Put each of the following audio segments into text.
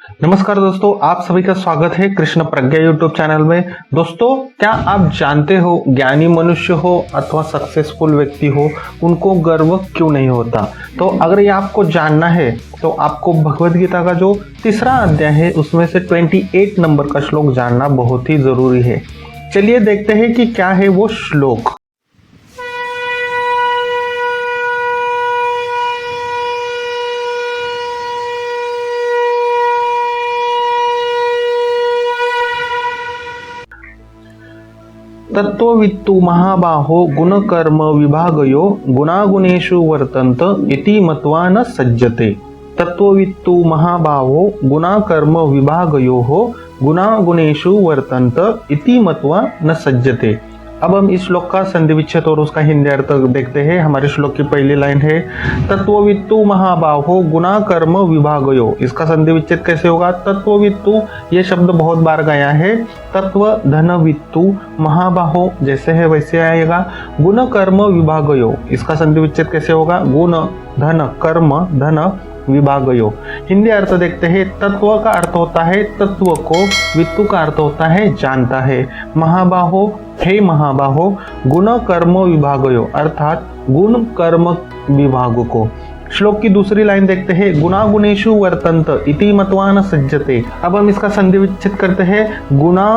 नमस्कार दोस्तों, आप सभी का स्वागत है कृष्ण प्रज्ञा यूट्यूब चैनल में। दोस्तों, क्या आप जानते हो ज्ञानी मनुष्य हो अथवा सक्सेसफुल व्यक्ति हो, उनको गर्व क्यों नहीं होता? तो अगर ये आपको जानना है तो आपको भगवद गीता का जो तीसरा अध्याय है उसमें से 28 नंबर का श्लोक जानना बहुत ही जरूरी है। चलिए देखते हैं कि क्या है वो श्लोक। तत्त्ववित्तु महाबाहो गुणकर्म विभागयो गुणागुणेषु वर्तन्त इति मत्वा न सज्जते। तत्त्ववित्तु महाबाहो गुणकर्म विभागयोः गुणागुणेषु वर्तन्त इति मत्वा न सज्जते। अब हम इस श्लोक का संधि विच्छेद और उसका हिंदी अर्थ देखते हैं। हमारे श्लोक की पहली लाइन है तत्त्ववित्तु महाबाहो गुणा कर्म विभागयो। इसका संधि विच्छेद कैसे होगा? तत्त्ववित्तु ये शब्द बहुत बार गया है। तत्व धन वित्तु महाबाहो जैसे है वैसे आएगा। गुण कर्म विभागयो, इसका संधि विच्छेद कैसे होगा? गुण धन कर्म धन विभागयो। हिंदी अर्थ देखते हैं। तत्व का अर्थ होता है तत्व को, वित्तु का अर्थ होता है जानता है। महाबाहो हे महाबाहो, गुण कर्म विभागयो अर्थात गुण कर्म विभाग को। श्लोक की दूसरी लाइन देखते हैं गुणागुणेषु वर्तन्त इति मत्वा न सज्जते। अब हम इसका संधि विच्छेद करते हैं। गुणा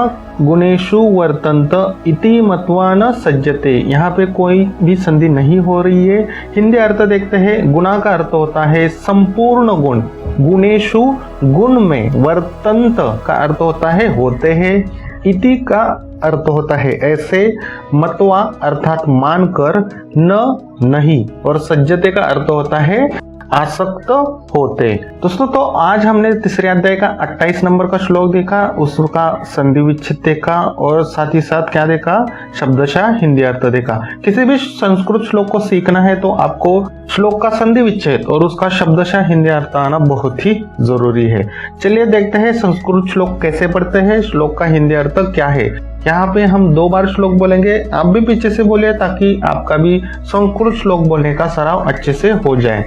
गुणेषु वर्तन्त इति मत्वा न सज्जते, यहाँ पे कोई भी संधि नहीं हो रही है। हिंदी अर्थ देखते हैं। गुणा का अर्थ होता है संपूर्ण गुण, गुणेषु गुण में, वर्तन्त का अर्थ होता है होते हैं, इति का अर्थ होता है ऐसे, मत्वा अर्थात मानकर, न नहीं, और सज्जते का अर्थ होता है आसक्त होते। दोस्तों, तो आज हमने तीसरे अध्याय का 28 नंबर का श्लोक देखा, उसका संधि विच्छेद देखा और साथ ही साथ क्या देखा? शब्दशः हिंदी अर्थ देखा। किसी भी संस्कृत श्लोक को सीखना है तो आपको श्लोक का संधि विच्छेद और उसका शब्दशः हिंदी अर्थ आना बहुत ही जरूरी है। चलिए देखते हैं संस्कृत श्लोक कैसे पढ़ते हैं, श्लोक का हिंदी अर्थ क्या है। यहाँ पे हम 2 बार श्लोक बोलेंगे, आप भी पीछे से बोलिए ताकि आपका भी संस्कृत श्लोक बोलने का सराव अच्छे से हो जाए।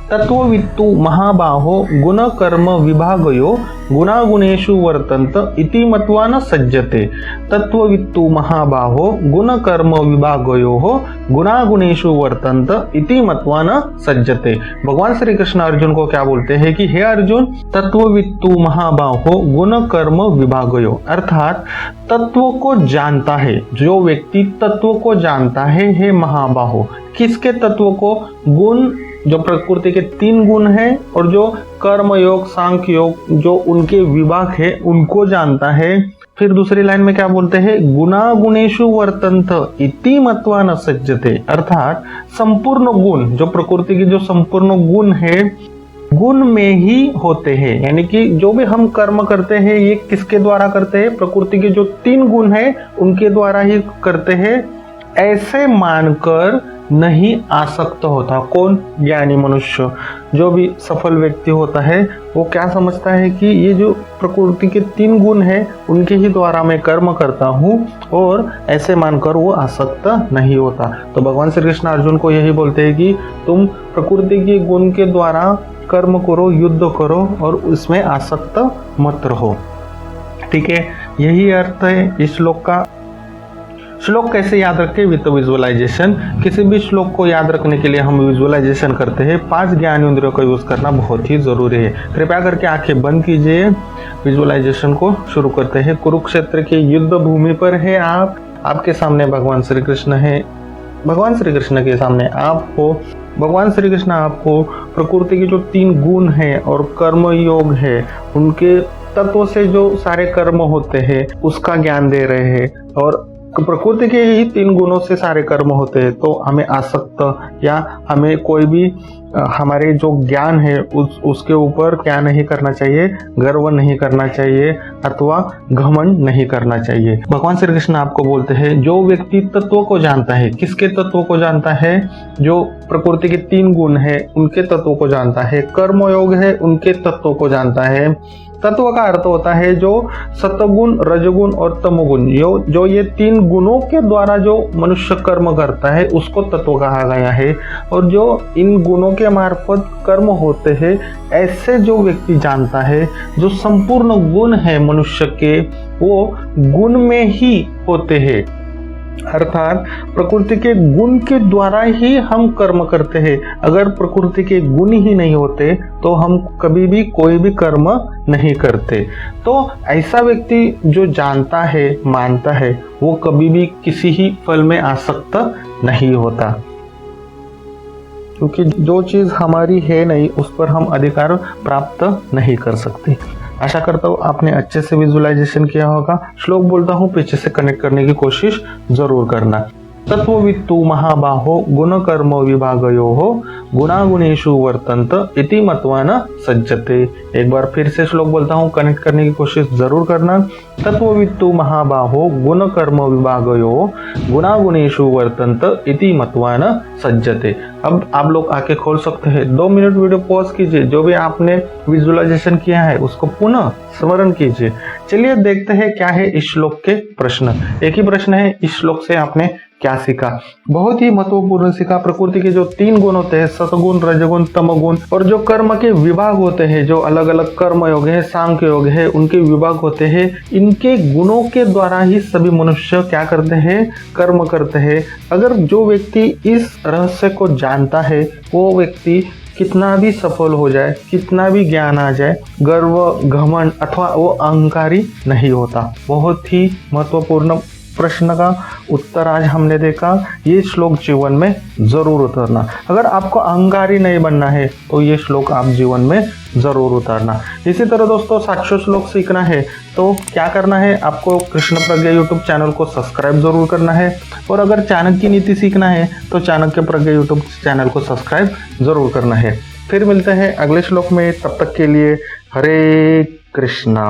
तत्त्ववित्तु महाबाहो गुण कर्म विभागयो गुणागुणेषु वर्तन्त इति मत्वा न सज्जते। तत्त्ववित्तु महाबाहो गुण कर्म विभागयोः गुणागुणेषु वर्तन्त इति मत्वा न सज्जते। भगवान श्री कृष्ण अर्जुन को क्या बोलते हैं कि हे अर्जुन, तत्त्ववित्तु महाबाहो गुण कर्म विभागयो अर्थात तत्व को जानता है, जो व्यक्ति तत्व को जानता है, हे महाबाहो। किसके तत्व को? गुण, जो प्रकृति के 3 गुण हैं, और जो कर्म योग सांख्य योग जो उनके विभाग है उनको जानता है। फिर दूसरी लाइन में क्या बोलते हैं? गुणा गुणेषु वर्तन्त इति मत्वा न सज्जते अर्थात संपूर्ण गुण, जो प्रकृति के जो संपूर्ण गुण है गुण में ही होते हैं। यानी कि जो भी हम कर्म करते हैं ये किसके द्वारा करते हैं? प्रकृति के जो 3 गुण है उनके द्वारा ही करते हैं, ऐसे मानकर नहीं आसक्त होता। कौन? ज्ञानी मनुष्य। जो भी सफल व्यक्ति होता है वो क्या समझता है कि ये जो प्रकृति के 3 गुण हैं उनके ही द्वारा मैं कर्म करता हूँ, और ऐसे मानकर वो आसक्त नहीं होता। तो भगवान श्री कृष्ण अर्जुन को यही बोलते हैं कि तुम प्रकृति के गुण के द्वारा कर्म करो, युद्ध करो और उसमें आसक्त मत रहो। ठीक है, यही अर्थ है इस श्लोक का। श्लोक कैसे याद रखें? With visualisation. किसी भी श्लोक को याद रखने के लिए हम विजुअलाइजेशन करते हैं। 5 ज्ञान इंद्रियों का यूज करना बहुत ही जरूरी है। कृपया करके आंखें बंद कीजिए, विजुअलाइजेशन को शुरू करते हैं। कुरुक्षेत्र की युद्ध भूमि पर है आप, आपके सामने भगवान श्री कृष्ण है, भगवान श्री कृष्ण के सामने आप हो। भगवान श्री कृष्ण आपको प्रकृति के जो 3 गुण हैं और कर्म योग है उनके तत्व से जो सारे कर्म होते हैं उसका ज्ञान दे रहे हैं, और प्रकृति के ही 3 गुणों से सारे कर्म होते हैं। तो हमें आसक्त या हमें कोई भी हमारे जो ज्ञान है उसके ऊपर क्या नहीं करना चाहिए? गर्व नहीं करना चाहिए अथवा घमंड नहीं करना चाहिए। भगवान श्री कृष्ण आपको बोलते हैं जो व्यक्ति तत्व को जानता है, किसके तत्व को जानता है? जो प्रकृति के 3 गुण है उनके तत्व को जानता है, कर्मयोग है उनके तत्व को जानता है। तत्व का अर्थ होता है जो सतगुण, रजगुण और तमगुण, जो ये 3 गुणों के द्वारा जो मनुष्य कर्म करता है उसको तत्व कहा गया है। और जो इन गुणों के के मार्फत कर्म होते हैं, ऐसे जो व्यक्ति जानता है, जो संपूर्ण गुण है मनुष्य के, वो गुण में ही होते हैं। अर्थात प्रकृति के गुण के द्वारा ही हम कर्म करते हैं। अगर प्रकृति के गुण ही नहीं होते तो हम कभी भी कोई भी कर्म नहीं करते। तो ऐसा व्यक्ति जो जानता है, मानता है, वो कभी भी किसी ही फल में आसक्त नहीं होता, क्योंकि जो चीज हमारी है नहीं उस पर हम अधिकार प्राप्त नहीं कर सकते। आशा करता हूँ आपने अच्छे से विजुअलाइजेशन किया होगा। श्लोक बोलता हूँ, पीछे से कनेक्ट करने की कोशिश जरूर करना। तत्ववित्तु महाबाहो गुण कर्म विभागयोः गुणागुणेषु वर्तन्त इति मत्वा न सज्जते। एक बार फिर से श्लोक बोलता हूँ, कनेक्ट करने की कोशिश जरूर करना। तत्ववित्तु महाबाहो गुण कर्म विभागयोः गुणागुणेषु वर्तन्त इति मत्वा न सज्जते। अब आप लोग आके खोल सकते हैं, 2 मिनट वीडियो पॉज कीजिए, जो भी आपने विजुअलाइजेशन किया है उसको पुनः स्मरण कीजिए। चलिए देखते हैं क्या है इस श्लोक के प्रश्न। एक ही प्रश्न है, इस श्लोक से आपने क्या सीखा? बहुत ही महत्वपूर्ण सीखा। प्रकृति के जो 3 गुण होते हैं, सतगुण, रजगुण, तमगुण, और जो कर्म के विभाग होते हैं, जो अलग अलग कर्म योग है, सांख्य योग है, उनके विभाग होते हैं, इनके गुणों के द्वारा ही सभी मनुष्य क्या करते हैं? कर्म करते हैं। अगर जो व्यक्ति इस रहस्य को जानता है, वो व्यक्ति कितना भी सफल हो जाए, कितना भी ज्ञान आ जाए, गर्व, घमंड अथवा वो अहंकारी नहीं होता। बहुत ही महत्वपूर्ण प्रश्न का उत्तर आज हमने देखा। ये श्लोक जीवन में जरूर उतारना। अगर आपको अहंकारी नहीं बनना है तो ये श्लोक आप जीवन में जरूर उतारना। इसी तरह दोस्तों 700 श्लोक सीखना है तो क्या करना है? आपको कृष्ण प्रज्ञा यूट्यूब चैनल को सब्सक्राइब जरूर करना है, और अगर चाणक्य नीति सीखना है तो चाणक्य प्रज्ञा यूट्यूब चैनल को सब्सक्राइब जरूर करना है। फिर मिलते हैं अगले श्लोक में, तब तक के लिए हरे कृष्णा।